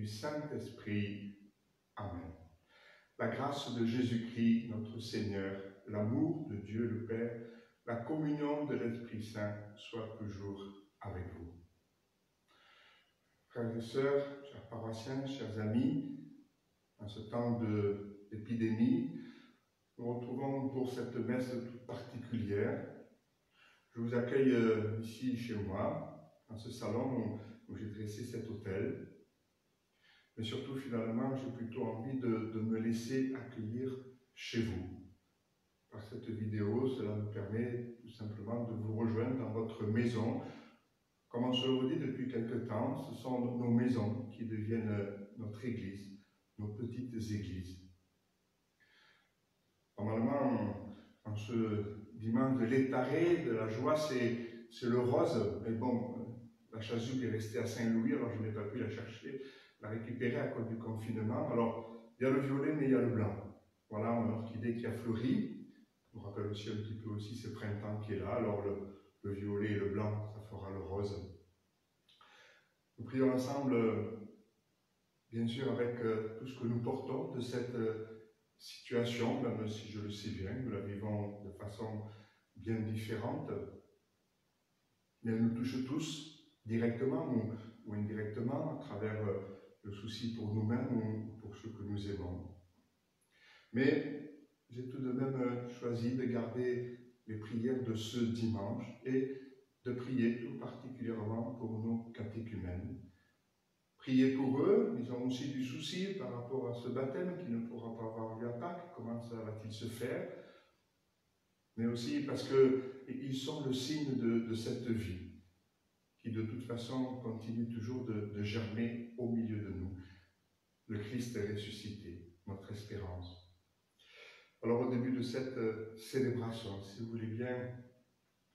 du Saint-Esprit. Amen. La grâce de Jésus-Christ, notre Seigneur, l'amour de Dieu le Père, la communion de l'Esprit Saint soit toujours avec vous. Frères et sœurs, chers paroissiens, chers amis, en ce temps d'épidémie, nous retrouvons pour cette messe toute particulière. Je vous accueille ici chez moi, dans ce salon où j'ai dressé cet autel. Mais surtout, finalement, j'ai plutôt envie de me laisser accueillir chez vous. Par cette vidéo, cela me permet tout simplement de vous rejoindre dans votre maison. Comme on se le redit depuis quelque temps, ce sont nos maisons qui deviennent notre église, nos petites églises. Normalement, en ce dimanche de l'étaré, de la joie, c'est le rose. Mais bon, la chasuble est restée à Saint-Louis, alors je n'ai pas pu la chercher, la récupérer à cause du confinement. Alors, il y a le violet, mais il y a le blanc. Voilà, une orchidée qui a fleuri. On rappelle aussi un petit peu aussi ce printemps qui est là. Alors, le violet et le blanc, ça fera le rose. Nous prions ensemble, bien sûr, avec tout ce que nous portons de cette situation, même si je le sais bien, nous la vivons de façon bien différente, mais elle nous touche tous, directement ou indirectement, à travers le souci pour nous-mêmes ou pour ceux que nous aimons. Mais j'ai tout de même choisi de garder les prières de ce dimanche et de prier tout particulièrement pour nos catéchumènes. Prier pour eux, ils ont aussi du souci par rapport à ce baptême qui ne pourra pas avoir lieu à Pâques, comment ça va-t-il se faire? Mais aussi parce qu'ils sont le signe de cette vie, qui de toute façon continue toujours de germer au milieu de nous. Le Christ est ressuscité, notre espérance. Alors au début de cette célébration, si vous voulez bien,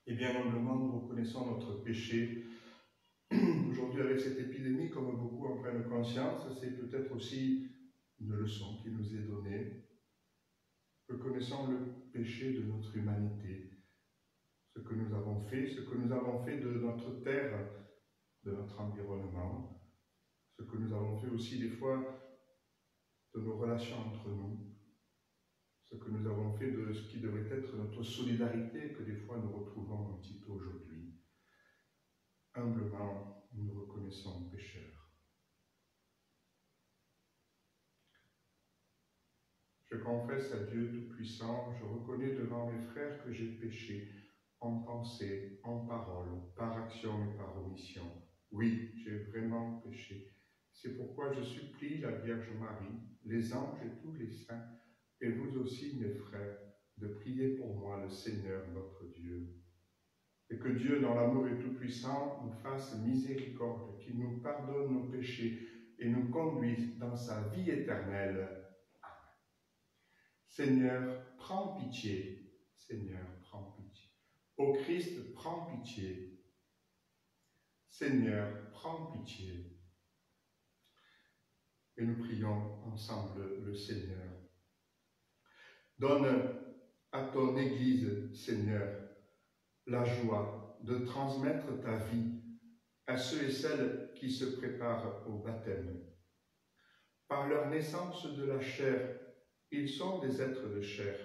et bien humblement nous reconnaissons notre péché. Aujourd'hui, avec cette épidémie, comme beaucoup en prennent conscience, c'est peut-être aussi une leçon qui nous est donnée. Reconnaissons le péché de notre humanité, ce que nous avons fait de notre terre, de notre environnement, ce que nous avons fait aussi des fois de nos relations entre nous, ce que nous avons fait de ce qui devrait être notre solidarité, que des fois nous retrouvons un petit peu aujourd'hui. Humblement, nous nous reconnaissons pécheurs. Je confesse à Dieu Tout-Puissant, je reconnais devant mes frères que j'ai péché en pensée, en parole, par action et par omission. Oui, j'ai vraiment péché. C'est pourquoi je supplie la Vierge Marie, les anges et tous les saints, et vous aussi, mes frères, de prier pour moi le Seigneur notre Dieu. Et que Dieu, dans l'amour et tout-puissant, nous fasse miséricorde, qu'il nous pardonne nos péchés et nous conduise dans sa vie éternelle. Amen. Seigneur, prends pitié. Seigneur, prends pitié. Ô Christ, prends pitié. Seigneur, prends pitié. Et nous prions ensemble le Seigneur. Donne à ton Église, Seigneur, la joie de transmettre ta vie à ceux et celles qui se préparent au baptême. Par leur naissance de la chair, ils sont des êtres de chair,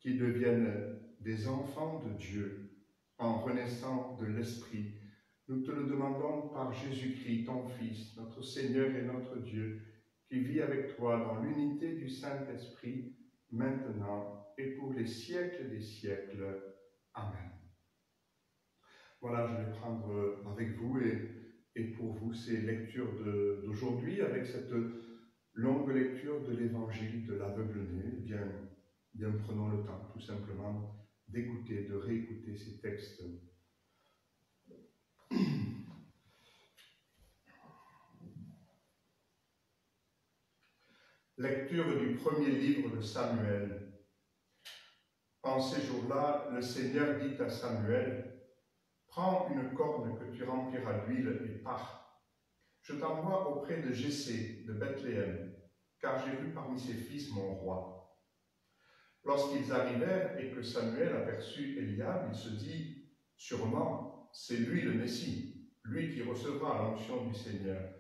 qui deviennent des enfants de Dieu en renaissant de l'Esprit. Nous te le demandons par Jésus-Christ, ton Fils, notre Seigneur et notre Dieu, qui vit avec toi dans l'unité du Saint-Esprit, maintenant et pour les siècles des siècles. Amen. Voilà, je vais prendre avec vous et pour vous ces lectures d'aujourd'hui, avec cette longue lecture de l'Évangile de l'aveugle-né. Eh bien, prenons le temps tout simplement d'écouter, de réécouter ces textes. Lecture du premier livre de Samuel. En ces jours-là, le Seigneur dit à Samuel, « Prends une corne que tu rempliras d'huile et pars. Je t'envoie auprès de Jessé de Bethléem, car j'ai vu parmi ses fils mon roi. » Lorsqu'ils arrivèrent et que Samuel aperçut Eliab, il se dit, « Sûrement, c'est lui le Messie, lui qui recevra l'onction du Seigneur. »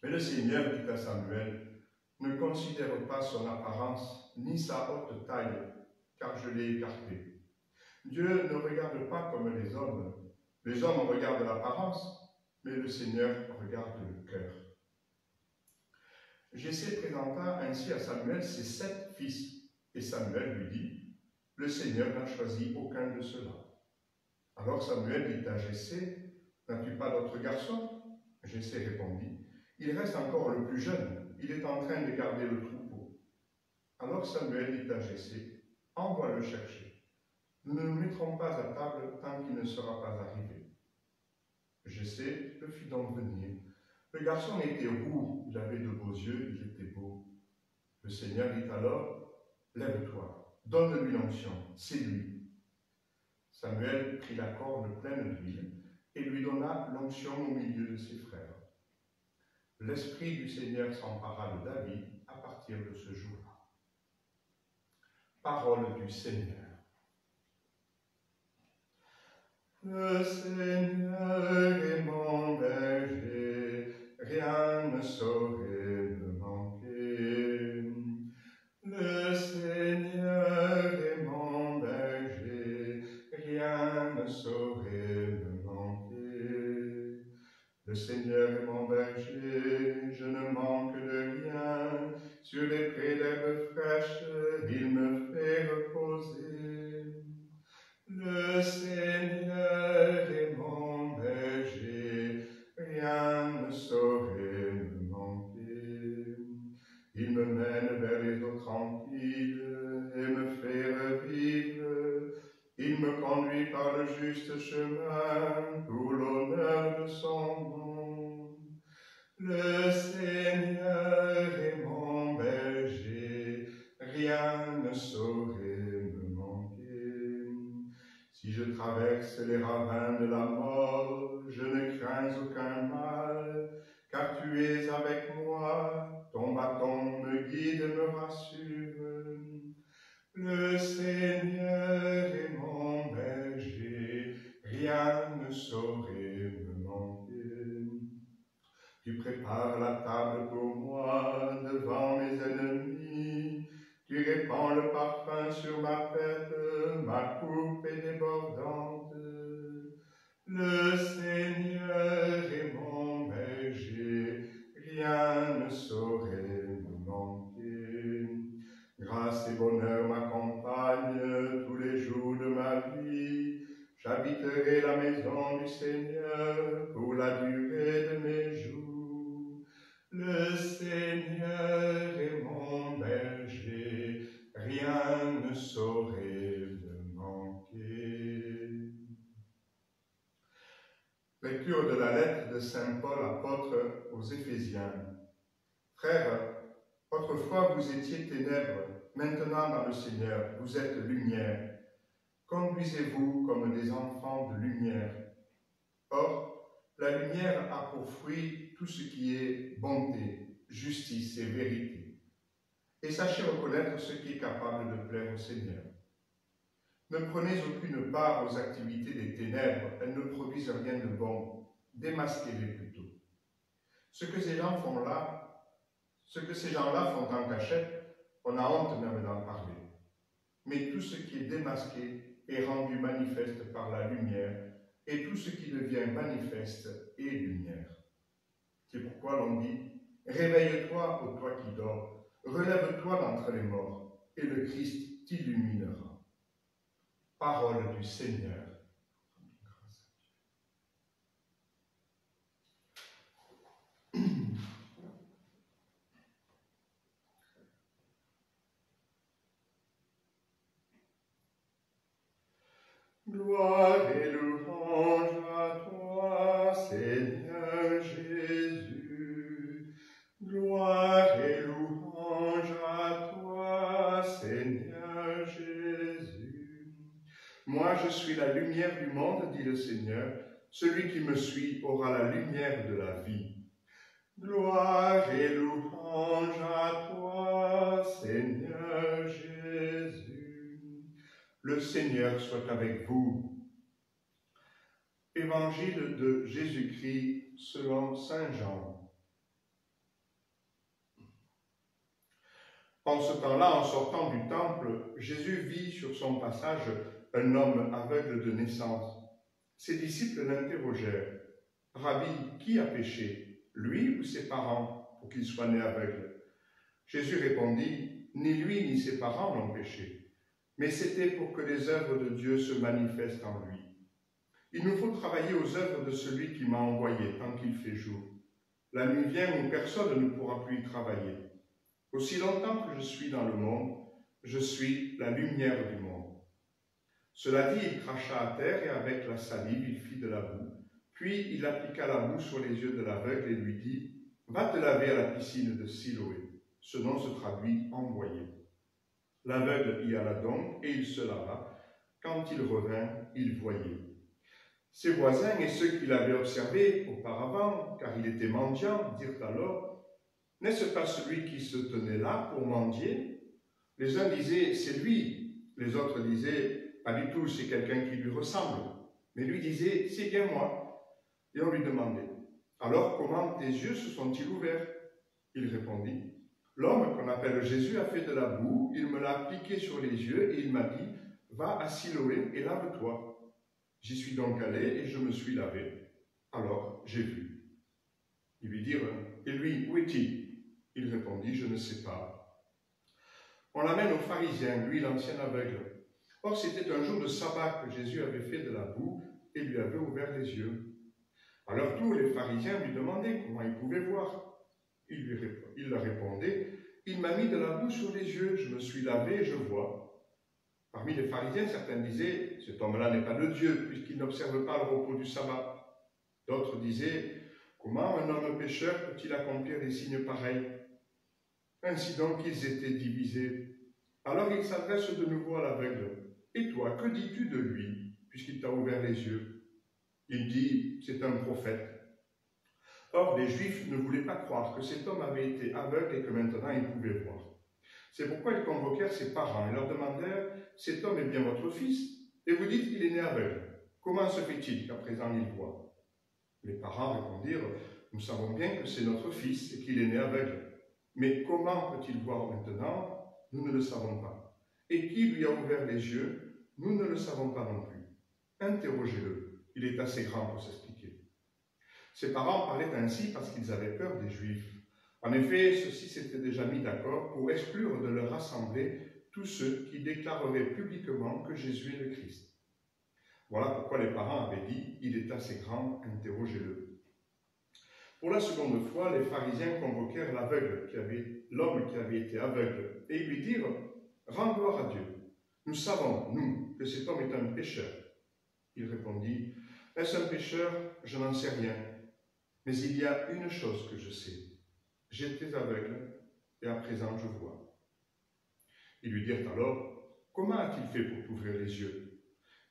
Mais le Seigneur dit à Samuel, ne considère pas son apparence ni sa haute taille, car je l'ai écarté. Dieu ne regarde pas comme les hommes. Les hommes regardent l'apparence, mais le Seigneur regarde le cœur. Jessé présenta ainsi à Samuel ses 7 fils, et Samuel lui dit, le Seigneur n'a choisi aucun de ceux-là. Alors Samuel dit à Jessé, n'as-tu pas d'autre garçon? Jessé répondit, il reste encore le plus jeune, il est en train de garder le troupeau. Alors Samuel dit à Jessé, envoie-le chercher. Nous ne nous mettrons pas à table tant qu'il ne sera pas arrivé. Jessé le fit donc venir. Le garçon était roux, il avait de beaux yeux, il était beau. Le Seigneur dit alors, lève-toi, donne-lui l'onction, c'est lui. Samuel prit la corne pleine d'huile et lui donna l'onction au milieu de ses frères. L'Esprit du Seigneur s'empara de David à partir de ce jour-là. Parole du Seigneur. Le Seigneur est mon berger, rien ne saurait me manquer. Le Seigneur est mon berger, rien ne saurait me manquer. Le Seigneur est mon berger, je ne manque de rien. Sur les prés d'herbes fraîches, il me fait reposer. Le Seigneur est mon berger, rien ne saurait me manquer. Il me mène vers les eaux tranquilles et me fait revivre. Il me conduit par le juste chemin pour l'honneur de son nom. Le Seigneur est mon berger, rien ne saurait me manquer. Si je traverse les ravins de la mort, je ne crains aucun mal, car tu es avec moi, ton bâton me guide et me rassure. Le Seigneur est mon berger, rien ne saurait me manquer. Tu prépares la table pour moi devant mes ennemis. Tu répands le parfum sur ma tête, ma coupe est débordante. Le Seigneur est mon berger, rien ne saurait me manquer. Grâce et bonheur m'accompagnent tous les jours de ma vie. J'habiterai la maison du Seigneur pour la durée de mes jours. Le Seigneur est mon berger, rien ne saurait me manquer. Lecture de la lettre de Saint Paul, apôtre aux Éphésiens. Frères, autrefois vous étiez ténèbres, maintenant dans le Seigneur, vous êtes lumière. Conduisez-vous comme des enfants de lumière. Or, la lumière a pour fruit tout ce qui est bonté, justice et vérité. Et sachez reconnaître ce qui est capable de plaire au Seigneur. Ne prenez aucune part aux activités des ténèbres, elles ne produisent rien de bon. Démasquez-les plutôt. Ce que ces gens-là font en cachette, on a honte même d'en parler. Mais tout ce qui est démasqué est rendu manifeste par la lumière, et tout ce qui devient manifeste est lumière. C'est pourquoi l'on dit, réveille-toi, ô toi qui dors, relève-toi d'entre les morts, et le Christ t'illuminera. Parole du Seigneur. Gloire et louange à toi, Seigneur Jésus. Gloire et louange à toi, Seigneur Jésus. Moi, je suis la lumière du monde, dit le Seigneur. Celui qui me suit aura la lumière de la vie. Gloire et louange à toi, Seigneur Jésus. Le Seigneur soit avec vous. Évangile de Jésus-Christ selon saint Jean. En ce temps-là, en sortant du temple, Jésus vit sur son passage un homme aveugle de naissance. Ses disciples l'interrogèrent. « Rabbi, qui a péché, lui ou ses parents, pour qu'il soit né aveugle ?» Jésus répondit, « Ni lui ni ses parents n'ont péché, mais c'était pour que les œuvres de Dieu se manifestent en lui. Il nous faut travailler aux œuvres de celui qui m'a envoyé tant qu'il fait jour. La nuit vient où personne ne pourra plus y travailler. Aussi longtemps que je suis dans le monde, je suis la lumière du monde. » Cela dit, il cracha à terre et avec la salive, il fit de la boue. Puis il appliqua la boue sur les yeux de l'aveugle et lui dit, « Va te laver à la piscine de Siloé. » Ce nom se traduit « envoyé ». L'aveugle y alla donc et il se lava. Quand il revint, il voyait. Ses voisins et ceux qui l'avaient observé auparavant, car il était mendiant, dirent alors, « N'est-ce pas celui qui se tenait là pour mendier ?» Les uns disaient, « C'est lui ». Les autres disaient, « Pas du tout, c'est quelqu'un qui lui ressemble. » Mais lui disait, « C'est bien moi. » Et on lui demandait, « Alors comment tes yeux se sont-ils ouverts ?» Il répondit, « L'homme qu'on appelle Jésus a fait de la boue, il me l'a appliqué sur les yeux et il m'a dit, « Va à Siloé et lave-toi. » J'y suis donc allé et je me suis lavé. Alors j'ai vu. Ils lui dirent, « Et lui, où est-il » Il répondit, « Je ne sais pas. » On l'amène aux pharisiens, lui l'ancien aveugle. Or c'était un jour de sabbat que Jésus avait fait de la boue et lui avait ouvert les yeux. Alors tous les pharisiens lui demandaient comment il pouvait voir. Il leur répondait, « Il m'a mis de la boue sur les yeux, je me suis lavé et je vois. » Parmi les pharisiens, certains disaient, « Cet homme-là n'est pas de Dieu, puisqu'il n'observe pas le repos du sabbat. » D'autres disaient, « Comment un homme pécheur peut-il accomplir des signes pareils ?» Ainsi donc ils étaient divisés. Alors il s'adresse de nouveau à l'aveugle. « Et toi, que dis-tu de lui, puisqu'il t'a ouvert les yeux ?» Il dit, « C'est un prophète. » Or, les Juifs ne voulaient pas croire que cet homme avait été aveugle et que maintenant il pouvait voir. C'est pourquoi ils convoquèrent ses parents et leur demandèrent, « Cet homme est bien votre fils, et vous dites qu'il est né aveugle. Comment se fait-il qu'à présent il voit ?» Les parents répondirent, « Nous savons bien que c'est notre fils et qu'il est né aveugle. Mais comment peut-il voir maintenant? Nous ne le savons pas. Et qui lui a ouvert les yeux? Nous ne le savons pas non plus. Interrogez-le, il est assez grand pour s'expliquer. » Ses parents parlaient ainsi parce qu'ils avaient peur des Juifs. En effet, ceux-ci s'étaient déjà mis d'accord pour exclure de leur assemblée tous ceux qui déclareraient publiquement que Jésus est le Christ. Voilà pourquoi les parents avaient dit « Il est assez grand, interrogez-le ». Pour la seconde fois, les pharisiens convoquèrent l'homme qui avait été aveugle, et lui dirent « Rends gloire à Dieu. Nous savons, nous, que cet homme est un pécheur. » Il répondit « Est-ce un pécheur? Je n'en sais rien. Mais il y a une chose que je sais. J'étais aveugle, et à présent je vois. » Ils lui dirent alors « Comment a-t-il fait pour t'ouvrir les yeux ?»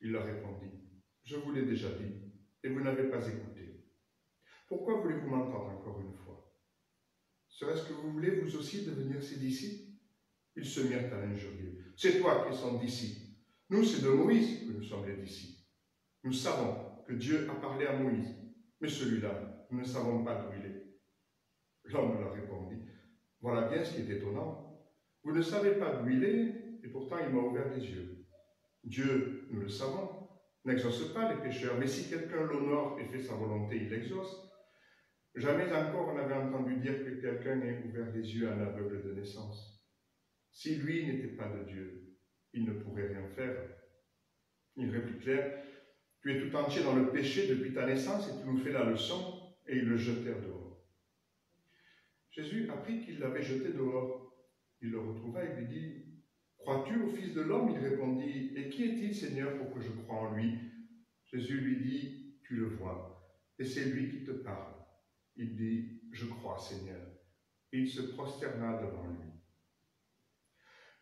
Il leur répondit « Je vous l'ai déjà dit, et vous n'avez pas écouté. Pourquoi voulez-vous m'entendre encore une fois? Serait-ce que vous voulez vous aussi devenir ses disciples ?» Ils se mirent à l'injurier. « C'est toi qui es son disciple. Nous, c'est de Moïse que nous sommes les disciples. Nous savons que Dieu a parlé à Moïse, mais celui-là, nous ne savons pas d'où il est. » L'homme leur répondit, « Voilà bien ce qui est étonnant. Vous ne savez pas d'où il est, et pourtant il m'a ouvert les yeux. Dieu, nous le savons, n'exauce pas les pécheurs, mais si quelqu'un l'honore et fait sa volonté, il l'exauce. Jamais encore on n'avait entendu dire que quelqu'un ait ouvert les yeux à un aveugle de naissance. Si lui n'était pas de Dieu, il ne pourrait rien faire. » Il répliquèrent, « Tu es tout entier dans le péché depuis ta naissance et tu nous fais la leçon. » Et ils le jetèrent dehors. Jésus apprit qu'il l'avait jeté dehors. Il le retrouva et lui dit, « Crois-tu au Fils de l'homme ?» Il répondit, « Et qui est-il, Seigneur, pour que je croie en lui ?» Jésus lui dit, « Tu le vois, et c'est lui qui te parle. » Il dit, « Je crois, Seigneur. » Et il se prosterna devant lui.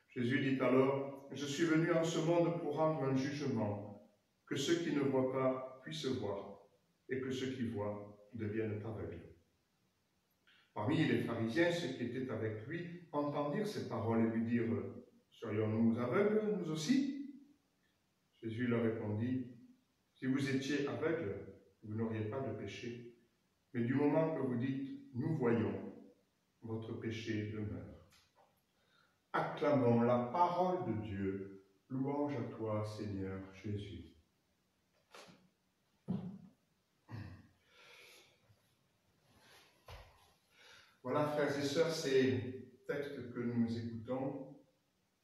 Jésus dit alors, « Je suis venu en ce monde pour rendre un jugement, que ceux qui ne voient pas puissent voir, et que ceux qui voient deviennent aveugles. » Parmi les pharisiens, ceux qui étaient avec lui, entendirent ces paroles et lui dirent, « Serions-nous aveugles, nous aussi ?» Jésus leur répondit, « Si vous étiez aveugles, vous n'auriez pas de péché. Mais du moment que vous dites, nous voyons, votre péché demeure. » Acclamons la parole de Dieu. Louange à toi, Seigneur Jésus. Voilà, frères et sœurs, ces textes que nous écoutons,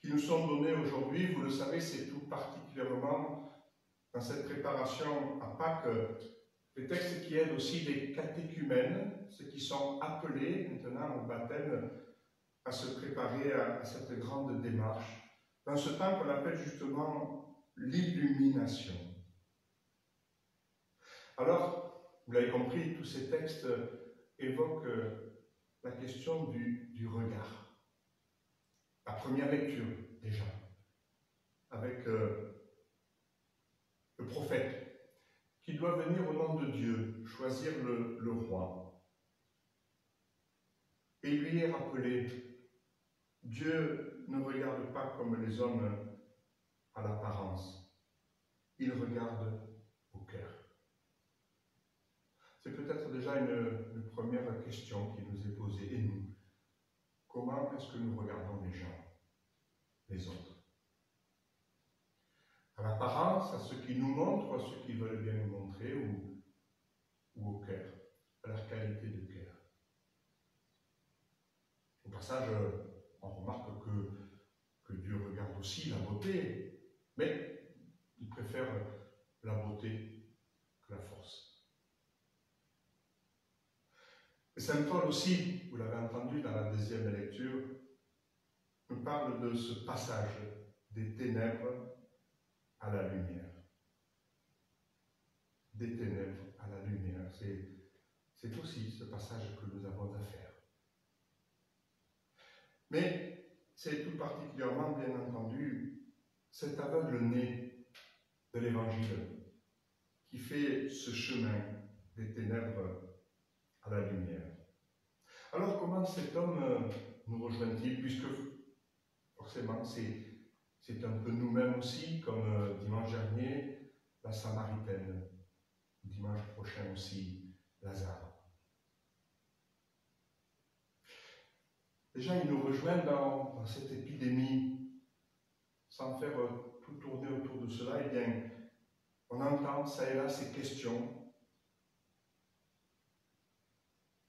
qui nous sont donnés aujourd'hui, vous le savez, c'est tout particulièrement dans cette préparation à Pâques, des textes qui aident aussi les catéchumènes, ceux qui sont appelés maintenant au baptême à se préparer à cette grande démarche, dans ce temps qu'on appelle justement l'illumination. Alors, vous l'avez compris, tous ces textes évoquent la question du regard. La première lecture, déjà, avec le prophète, qui doit venir au nom de Dieu, choisir le roi. Et il lui est rappelé, Dieu ne regarde pas comme les hommes à l'apparence, il regarde au cœur. C'est peut-être déjà une première question qui nous est posée. Et nous, comment est-ce que nous regardons les gens, les autres? À l'apparence, à ceux qui nous montrent, à ceux qui veulent bien nous montrer, ou au cœur, à leur qualité de cœur. Au passage, on remarque que Dieu regarde aussi la beauté, mais il préfère la beauté que la force. Et Saint Paul aussi, vous l'avez entendu dans la deuxième lecture, nous parle de ce passage des ténèbres à la lumière. Des ténèbres à la lumière. C'est aussi ce passage que nous avons à faire. Mais c'est tout particulièrement, bien entendu, cet aveugle-né de l'Évangile qui fait ce chemin des ténèbres à la lumière. Alors comment cet homme nous rejoint-il, puisque forcément c'est un peu nous-mêmes aussi, comme dimanche dernier, la Samaritaine, dimanche prochain aussi, Lazare. Déjà, il nous rejoint dans cette épidémie, sans faire tout tourner autour de cela, eh bien, on entend ça et là ces questions.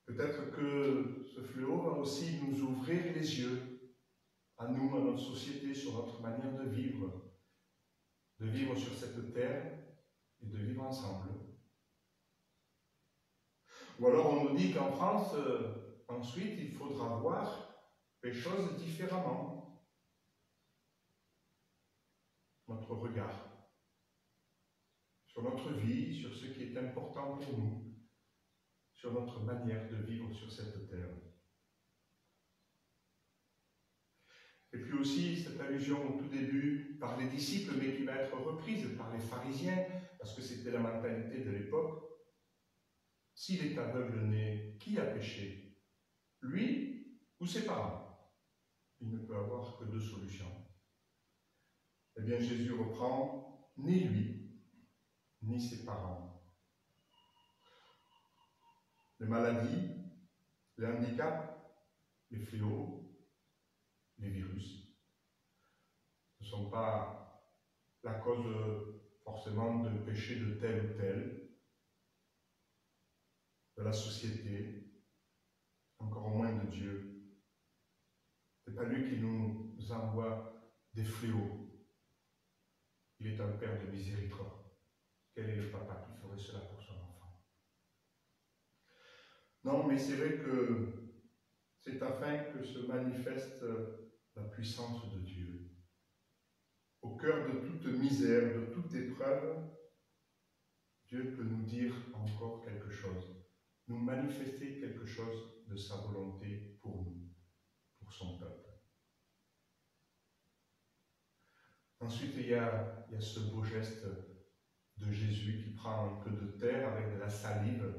Peut-être que ce fléau va aussi nous ouvrir les yeux, à nous, à notre société, sur notre manière de vivre sur cette terre et de vivre ensemble. Ou alors on nous dit qu'en France, ensuite, il faudra voir les choses différemment. Notre regard sur notre vie, sur ce qui est important pour nous, sur notre manière de vivre sur cette terre. Et puis aussi, cette allusion au tout début par les disciples, mais qui va être reprise par les pharisiens, parce que c'était la mentalité de l'époque. S'il est aveugle-né, qui a péché? Lui ou ses parents? Il ne peut avoir que deux solutions. Eh bien, Jésus reprend ni lui, ni ses parents. Les maladies, les handicaps, les fléaux, les virus ne sont pas la cause forcément de péché de tel ou tel, de la société, encore moins de Dieu. Ce n'est pas lui qui nous envoie des fléaux. Il est un Père de miséricorde. Quel est le papa qui ferait cela pour son enfant? Non, mais c'est vrai que c'est afin que se manifeste la puissance de Dieu. Au cœur de toute misère, de toute épreuve, Dieu peut nous dire encore quelque chose, nous manifester quelque chose de sa volonté pour nous, pour son peuple. Ensuite, il y a ce beau geste de Jésus qui prend un peu de terre avec de la salive.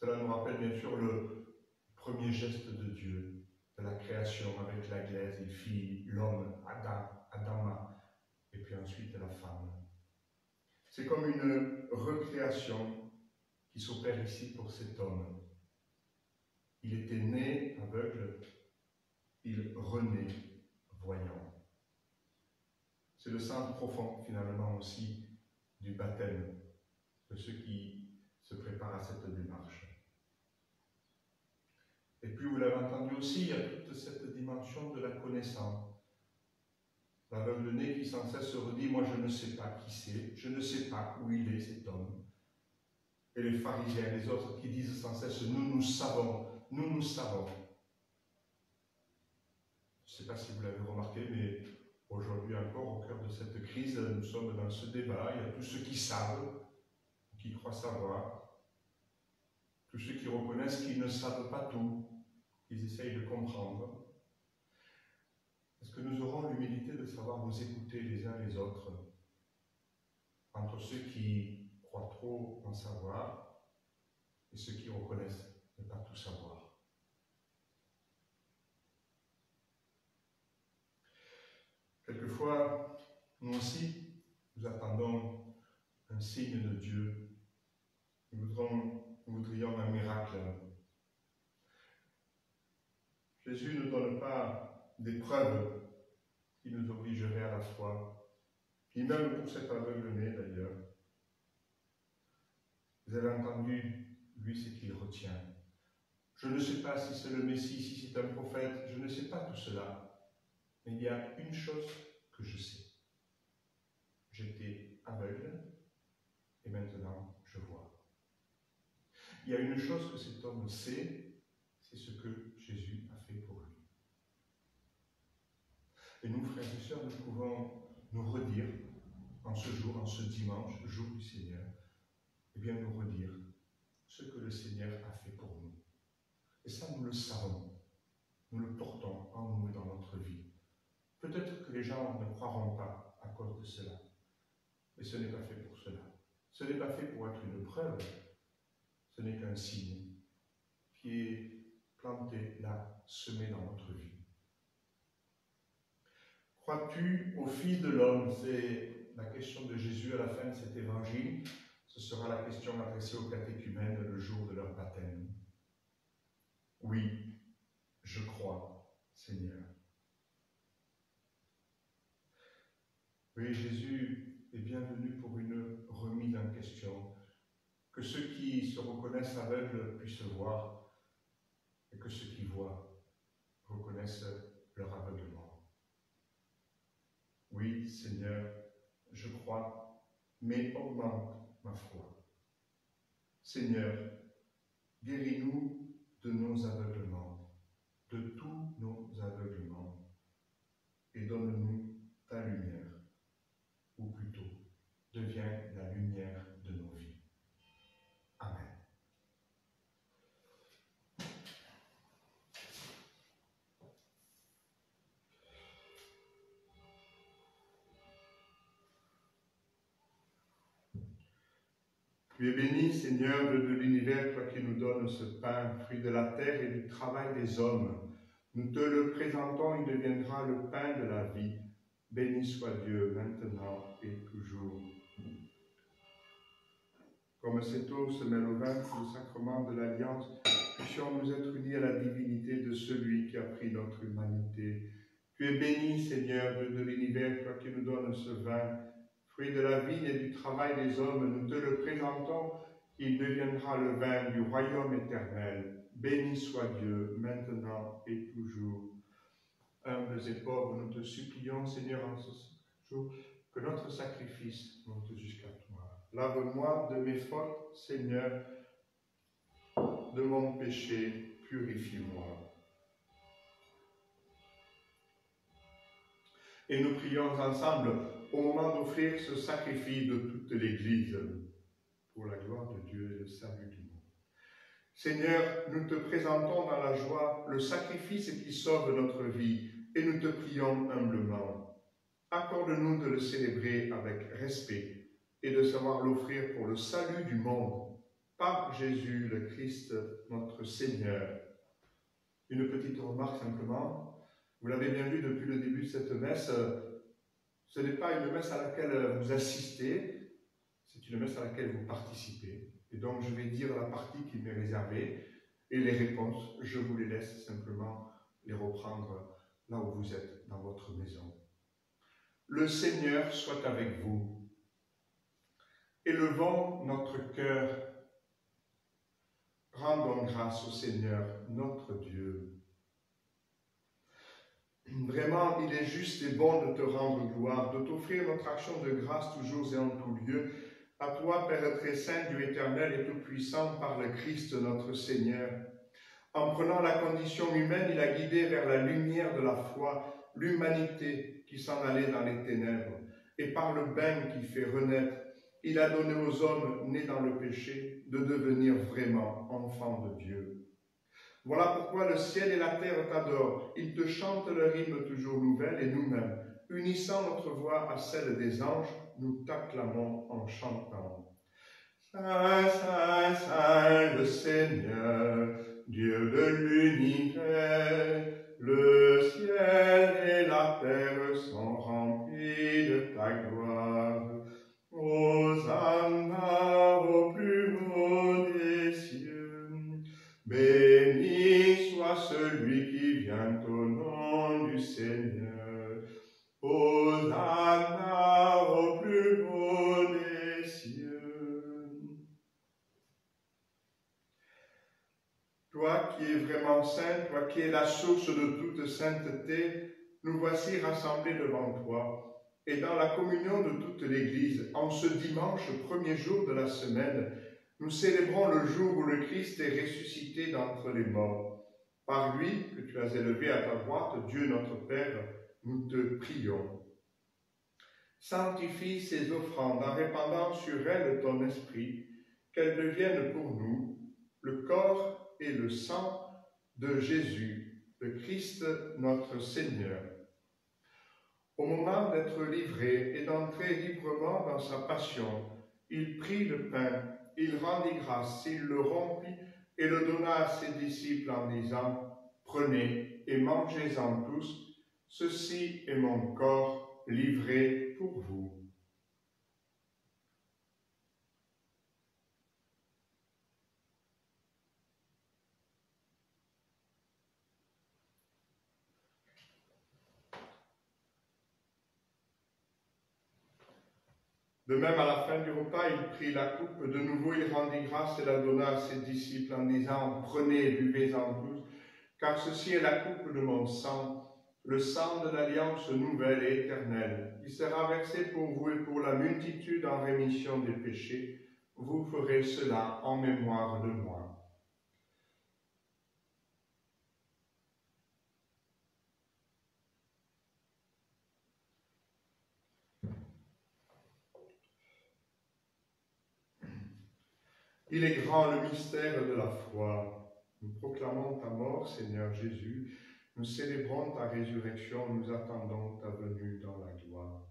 Cela nous rappelle bien sûr le premier geste de Dieu, de la création avec la glaise. Il fit l'homme, Adama, et puis ensuite la femme. C'est comme une recréation qui s'opère ici pour cet homme. Il était né aveugle, il renaît C'est le sens profond, finalement, aussi, du baptême, de ceux qui se préparent à cette démarche. Et puis, vous l'avez entendu aussi, il y a toute cette dimension de la connaissance. L'aveugle-né qui sans cesse se redit, moi je ne sais pas qui c'est, je ne sais pas où il est cet homme. Et les pharisiens, les autres qui disent sans cesse, nous savons, nous savons. Je ne sais pas si vous l'avez remarqué, mais aujourd'hui encore, au cœur de cette crise, nous sommes dans ce débat. Il y a tous ceux qui savent, qui croient savoir, tous ceux qui reconnaissent qu'ils ne savent pas tout, qu'ils essayent de comprendre. Est-ce que nous aurons l'humilité de savoir nous écouter les uns les autres, entre ceux qui croient trop en savoir et ceux qui reconnaissent ne pas tout savoir? Quelquefois, nous aussi, nous attendons un signe de Dieu. Nous voudrions un miracle. Jésus ne donne pas des preuves qui nous obligeraient à la foi, ni même pour cet aveugle-né d'ailleurs. Vous avez entendu, lui, ce qu'il retient. Je ne sais pas si c'est le Messie, si c'est un prophète, je ne sais pas tout cela. Mais il y a une chose que je sais. J'étais aveugle et maintenant je vois. Il y a une chose que cet homme sait, c'est ce que Jésus a fait pour lui. Et nous, frères et sœurs, nous pouvons nous redire en ce jour, en ce dimanche, jour du Seigneur, et bien nous redire ce que le Seigneur a fait pour nous. Et ça, nous le savons. Nous le portons en nous et dans notre vie. Peut-être que les gens ne croiront pas à cause de cela. Mais ce n'est pas fait pour cela. Ce n'est pas fait pour être une preuve. Ce n'est qu'un signe qui est planté là, semé dans notre vie. Crois-tu au Fils de l'homme? C'est la question de Jésus à la fin de cet évangile. Ce sera la question adressée aux catéchumènes le jour de leur baptême. Oui, je crois, Seigneur. Oui, Jésus est bien venu pour une remise en question. Que ceux qui se reconnaissent aveugles puissent voir et que ceux qui voient reconnaissent leur aveuglement. Oui, Seigneur, je crois, mais augmente ma foi. Seigneur, guéris-nous de nos aveuglements, de tous nos aveuglements, et donne-nous ta lumière, ou plutôt, deviens la lumière de nos vies. Amen. Tu es béni, Seigneur, de l'univers, toi qui nous donnes ce pain, fruit de la terre et du travail des hommes. Nous te le présentons, il deviendra le pain de la vie. Béni soit Dieu, maintenant et toujours. Comme cette eau se mêle au vin, le sacrement de l'Alliance, puissions-nous être unis à la divinité de celui qui a pris notre humanité. Tu es béni, Seigneur, de l'univers, toi qui nous donnes ce vin, fruit de la vigne et du travail des hommes, nous te le présentons, il deviendra le vin du royaume éternel. Béni soit Dieu, maintenant et toujours. Humbles et pauvres, nous te supplions, Seigneur, en ce jour, que notre sacrifice monte jusqu'à toi. Lave-moi de mes fautes, Seigneur, de mon péché, purifie-moi. Et nous prions ensemble au moment d'offrir ce sacrifice de toute l'Église pour la gloire de Dieu et le salut du monde. Seigneur, nous te présentons dans la joie le sacrifice qui sauve notre vie et nous te prions humblement. Accorde-nous de le célébrer avec respect et de savoir l'offrir pour le salut du monde par Jésus le Christ, notre Seigneur. Une petite remarque simplement. Vous l'avez bien vu depuis le début de cette messe, ce n'est pas une messe à laquelle vous assistez, c'est une messe à laquelle vous participez. Et donc je vais dire la partie qui m'est réservée et les réponses, je vous les laisse simplement les reprendre là où vous êtes, dans votre maison. Le Seigneur soit avec vous. Élevons notre cœur. Rendons grâce au Seigneur, notre Dieu. Vraiment, il est juste et bon de te rendre gloire, de t'offrir notre action de grâce toujours et en tout lieu. À toi, Père très saint, Dieu éternel et tout-puissant, par le Christ notre Seigneur. En prenant la condition humaine, il a guidé vers la lumière de la foi l'humanité qui s'en allait dans les ténèbres. Et par le bain qui fait renaître, il a donné aux hommes nés dans le péché de devenir vraiment enfants de Dieu. Voilà pourquoi le ciel et la terre t'adorent. Ils te chantent leur hymne toujours nouvelle et nous-mêmes, unissant notre voix à celle des anges, nous t'acclamons en chantant. Saint, Saint, Saint, le Seigneur, Dieu de l'univers, le ciel et la terre sont remplis de ta gloire. Hosanna au plus haut des cieux. Béni soit celui qui vient au nom du Seigneur. Hosanna au plus haut des cieux. Toi qui es vraiment saint, toi qui es la source de toute sainteté, nous voici rassemblés devant toi. Et dans la communion de toute l'Église, en ce dimanche, premier jour de la semaine, nous célébrons le jour où le Christ est ressuscité d'entre les morts. Par lui, que tu as élevé à ta droite, Dieu notre Père, nous te prions. Sanctifie ces offrandes en répandant sur elles ton esprit, qu'elles deviennent pour nous le corps et le sang de Jésus, le Christ notre Seigneur. Au moment d'être livré et d'entrer librement dans sa passion, il prit le pain, il rendit grâce, il le rompit et le donna à ses disciples en disant « Prenez et mangez-en tous, ceci est mon corps livré pour vous. » De même, à la fin du repas, il prit la coupe, de nouveau il rendit grâce et la donna à ses disciples en disant « Prenez et buvez-en tous, car ceci est la coupe de mon sang, le sang de l'alliance nouvelle et éternelle, qui sera versé pour vous et pour la multitude en rémission des péchés. Vous ferez cela en mémoire de moi. » Il est grand le mystère de la foi. Nous proclamons ta mort, Seigneur Jésus. Nous célébrons ta résurrection. Nous attendons ta venue dans la gloire.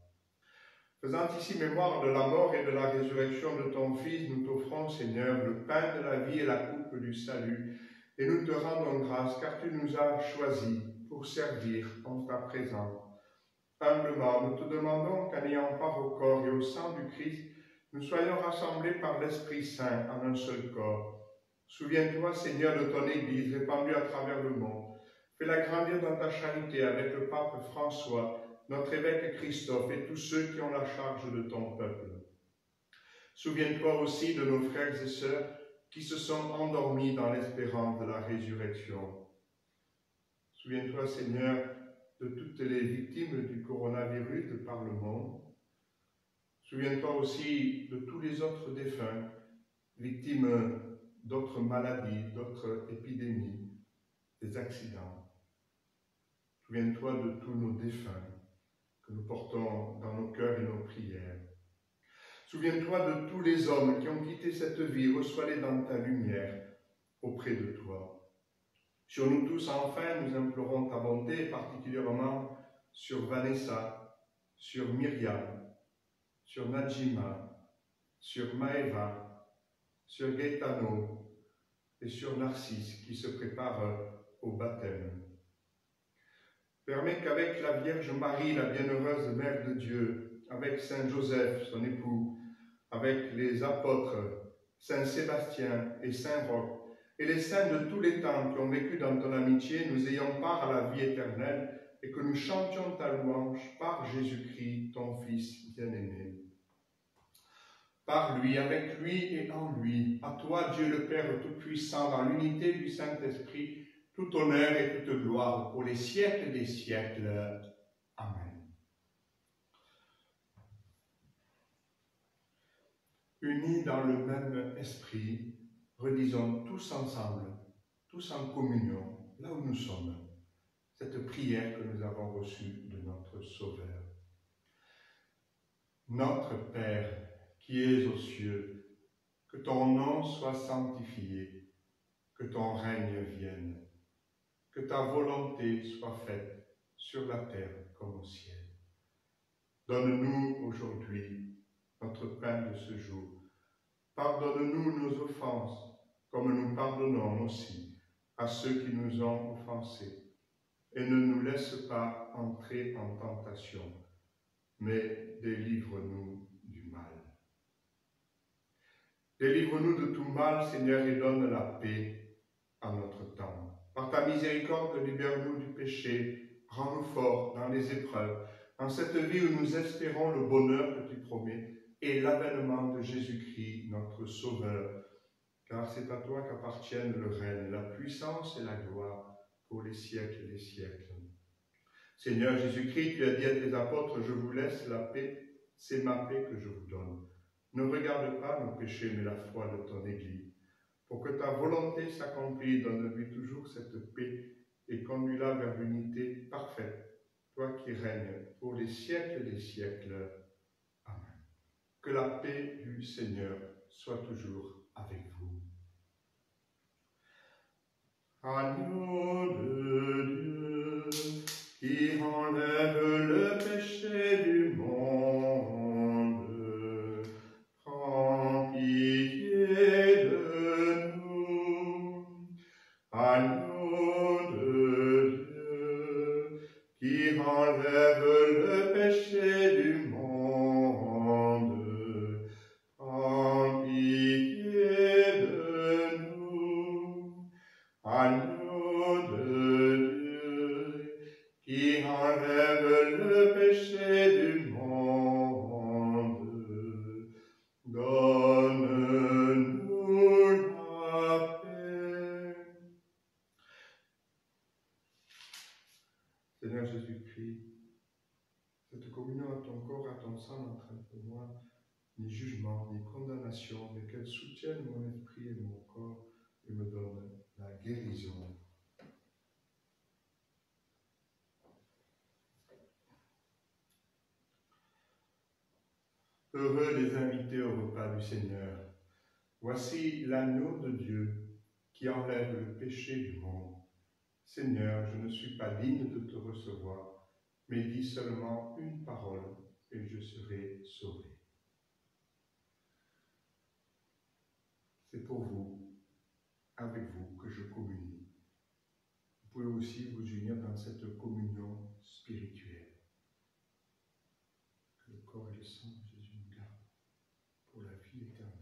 Faisant ici mémoire de la mort et de la résurrection de ton Fils, nous t'offrons, Seigneur, le pain de la vie et la coupe du salut. Et nous te rendons grâce, car tu nous as choisis pour servir en ta présence. Humblement, nous te demandons qu'en ayant part au corps et au sang du Christ, nous soyons rassemblés par l'Esprit Saint en un seul corps. Souviens-toi, Seigneur, de ton Église répandue à travers le monde. Fais-la grandir dans ta charité avec le pape François, notre évêque Christophe et tous ceux qui ont la charge de ton peuple. Souviens-toi aussi de nos frères et sœurs qui se sont endormis dans l'espérance de la résurrection. Souviens-toi, Seigneur, de toutes les victimes du coronavirus de par le monde. Souviens-toi aussi de tous les autres défunts, victimes d'autres maladies, d'autres épidémies, des accidents. Souviens-toi de tous nos défunts que nous portons dans nos cœurs et nos prières. Souviens-toi de tous les hommes qui ont quitté cette vie, reçois-les dans ta lumière auprès de toi. Sur nous tous, enfin, nous implorons ta bonté, particulièrement sur Vanessa, sur Myriam, sur Najima, sur Maëva, sur Gaetano et sur Narcisse qui se prépare au baptême. Permets qu'avec la Vierge Marie, la bienheureuse Mère de Dieu, avec Saint Joseph, son époux, avec les apôtres, Saint Sébastien et Saint Roch, et les saints de tous les temps qui ont vécu dans ton amitié, nous ayons part à la vie éternelle et que nous chantions ta louange par Jésus-Christ, ton Fils bien-aimé. Par lui, avec lui et en lui, à toi, Dieu le Père Tout-Puissant, dans l'unité du Saint-Esprit, tout honneur et toute gloire pour les siècles des siècles. Amen. Unis dans le même esprit, redisons tous ensemble, tous en communion, là où nous sommes, cette prière que nous avons reçue de notre Sauveur. Notre Père, qui es aux cieux, que ton nom soit sanctifié, que ton règne vienne, que ta volonté soit faite sur la terre comme au ciel. Donne-nous aujourd'hui notre pain de ce jour. Pardonne-nous nos offenses, comme nous pardonnons aussi à ceux qui nous ont offensés. Et ne nous laisse pas entrer en tentation, mais délivre-nous du mal. Délivre-nous de tout mal, Seigneur, et donne la paix à notre temps. Par ta miséricorde, libère-nous du péché, rends-nous forts dans les épreuves, dans cette vie où nous espérons le bonheur que tu promets et l'avènement de Jésus-Christ, notre Sauveur. Car c'est à toi qu'appartiennent le règne, la puissance et la gloire pour les siècles des siècles. Seigneur Jésus-Christ, tu as dit à tes apôtres, je vous laisse la paix, c'est ma paix que je vous donne. Ne regarde pas nos péchés, mais la foi de ton Église. Pour que ta volonté s'accomplisse, donne-lui toujours cette paix et conduis-la vers l'unité parfaite, toi qui règnes pour les siècles des siècles. Amen. Que la paix du Seigneur soit toujours avec vous. Agneau de Dieu, qui enlève le péché du monde, prends pitié de nous. Agneau de Dieu, qui enlève le péché du monde, prends pitié de nous. Agneau de Dieu, qui enlève le péché du monde, donne-nous la paix. Seigneur Jésus-Christ, cette communion à ton corps, à ton sang n'entraîne pour moi ni jugement, ni condamnation, mais qu'elle soutienne mon esprit et mon corps et me donne la guérison. Heureux les invités au repas du Seigneur. Voici l'agneau de Dieu qui enlève le péché du monde. Seigneur, je ne suis pas digne de te recevoir, mais dis seulement une parole et je serai sauvé. C'est pour vous, avec vous, que je communie. Vous pouvez aussi vous unir dans cette communion spirituelle. Que le corps et le sang de Jésus nous gardent pour la vie éternelle.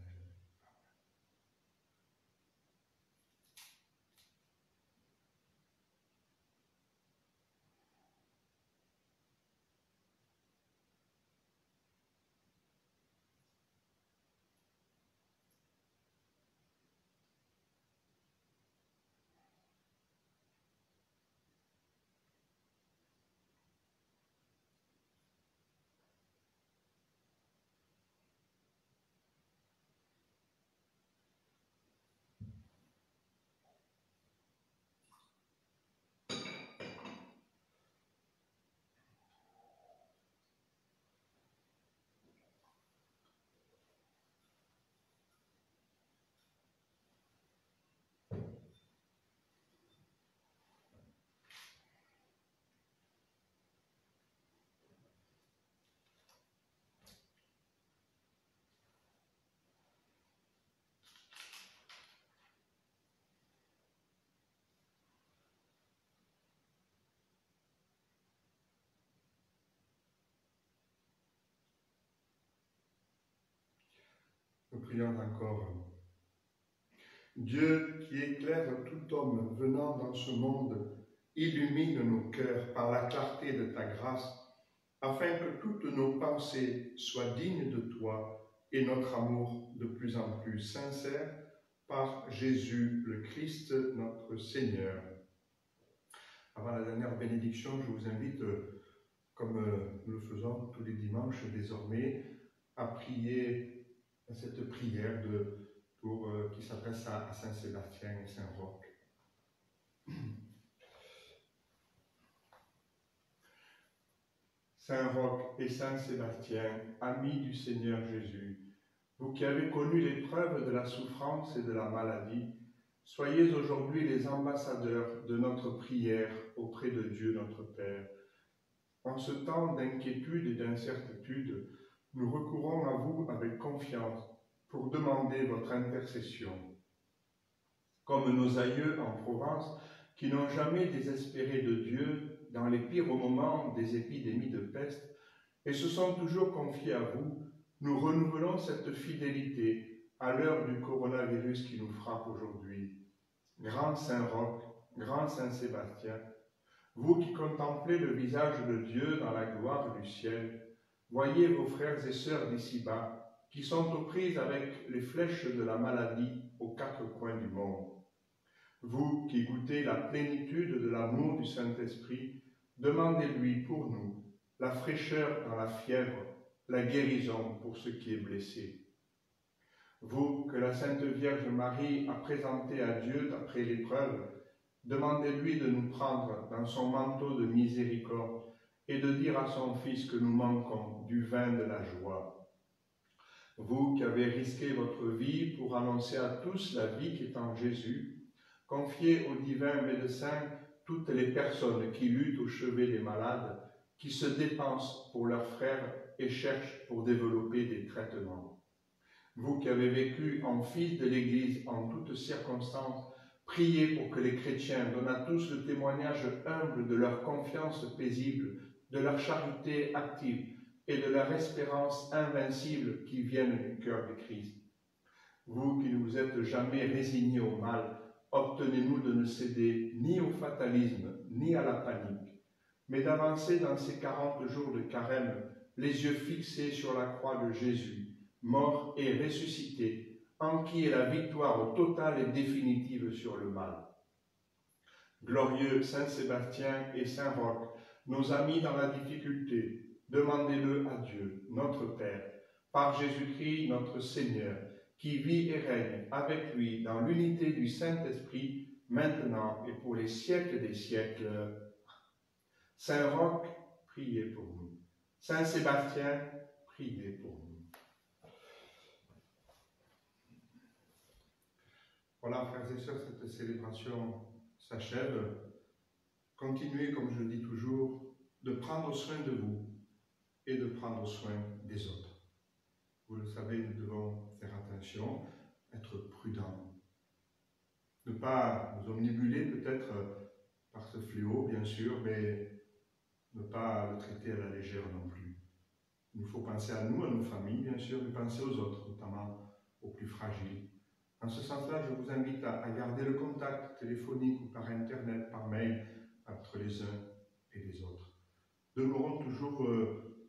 Nous prions encore. Dieu qui éclaire tout homme venant dans ce monde, illumine nos cœurs par la clarté de ta grâce, afin que toutes nos pensées soient dignes de toi et notre amour de plus en plus sincère, par Jésus le Christ, notre Seigneur. Avant la dernière bénédiction, je vous invite, comme nous le faisons tous les dimanches désormais, à prier cette prière qui s'adresse à Saint-Sébastien et Saint-Roch. Saint-Roch et Saint-Sébastien, amis du Seigneur Jésus, vous qui avez connu l'épreuve de la souffrance et de la maladie, soyez aujourd'hui les ambassadeurs de notre prière auprès de Dieu notre Père. En ce temps d'inquiétude et d'incertitude, nous recourons à vous avec confiance pour demander votre intercession. Comme nos aïeux en Provence, qui n'ont jamais désespéré de Dieu dans les pires moments des épidémies de peste, et se sont toujours confiés à vous, nous renouvelons cette fidélité à l'heure du coronavirus qui nous frappe aujourd'hui. Grand Saint-Roch, grand Saint-Sébastien, vous qui contemplez le visage de Dieu dans la gloire du ciel, voyez vos frères et sœurs d'ici-bas qui sont aux prises avec les flèches de la maladie aux quatre coins du monde. Vous qui goûtez la plénitude de l'amour du Saint-Esprit, demandez-lui pour nous la fraîcheur dans la fièvre, la guérison pour ce qui est blessé. Vous que la Sainte Vierge Marie a présenté à Dieu d'après l'épreuve, demandez-lui de nous prendre dans son manteau de miséricorde et de dire à son Fils que nous manquons du vin de la joie. Vous qui avez risqué votre vie pour annoncer à tous la vie qui est en Jésus, confiez au divin médecin toutes les personnes qui luttent au chevet des malades, qui se dépensent pour leurs frères et cherchent pour développer des traitements. Vous qui avez vécu en fils de l'Église en toutes circonstances, priez pour que les chrétiens donnent à tous le témoignage humble de leur confiance paisible, de leur charité active et de leur espérance invincible qui viennent du cœur du Christ. Vous qui ne vous êtes jamais résignés au mal, obtenez-nous de ne céder ni au fatalisme, ni à la panique, mais d'avancer dans ces 40 jours de carême, les yeux fixés sur la croix de Jésus, mort et ressuscité, en qui est la victoire totale et définitive sur le mal. Glorieux Saint-Sébastien et Saint-Roch, nos amis dans la difficulté, demandez-le à Dieu, notre Père, par Jésus-Christ notre Seigneur, qui vit et règne avec lui dans l'unité du Saint-Esprit, maintenant et pour les siècles des siècles. Saint-Roch, priez pour nous. Saint-Sébastien, priez pour nous. Voilà, frères et sœurs, cette célébration s'achève. Continuez, comme je le dis toujours, de prendre soin de vous et de prendre soin des autres. Vous le savez, nous devons faire attention, être prudents. Ne pas nous omnibuler peut-être par ce fléau, bien sûr, mais ne pas le traiter à la légère non plus. Il nous faut penser à nous, à nos familles, bien sûr, mais penser aux autres, notamment aux plus fragiles. En ce sens-là, je vous invite à garder le contact téléphonique ou par Internet, par mail, entre les uns et les autres. Demeurons toujours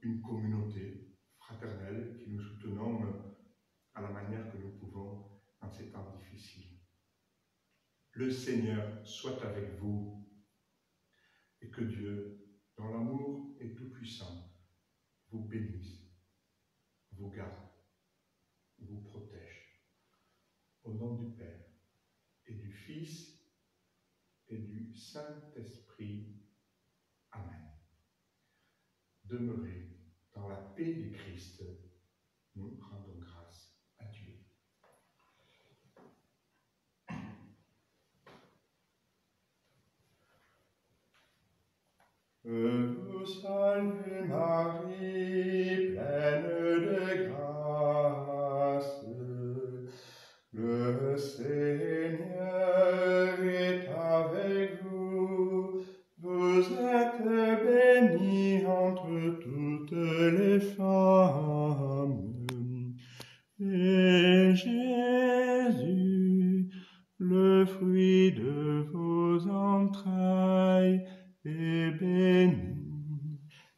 une communauté fraternelle qui nous soutenons à la manière que nous pouvons en ces temps difficiles. Le Seigneur soit avec vous et que Dieu, dont l'amour est tout-puissant, vous bénisse, vous garde, vous protège. Au nom du Père et du Fils et du Saint-Esprit. Amen. Demeurez dans la paix du Christ. Nous rendons grâce à Dieu. Vous salue Marie, pleine de grâce, le Seigneur est avec vous. Vous êtes bénie entre toutes les femmes. Et Jésus, le fruit de vos entrailles,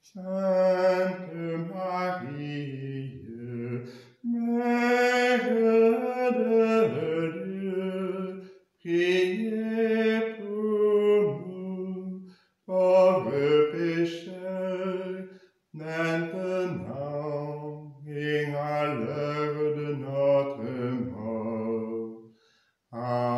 Sainte Marie, Mère de Dieu, priez pour nous, pauvres pécheurs, maintenant et à l'heure de notre mort. Amen.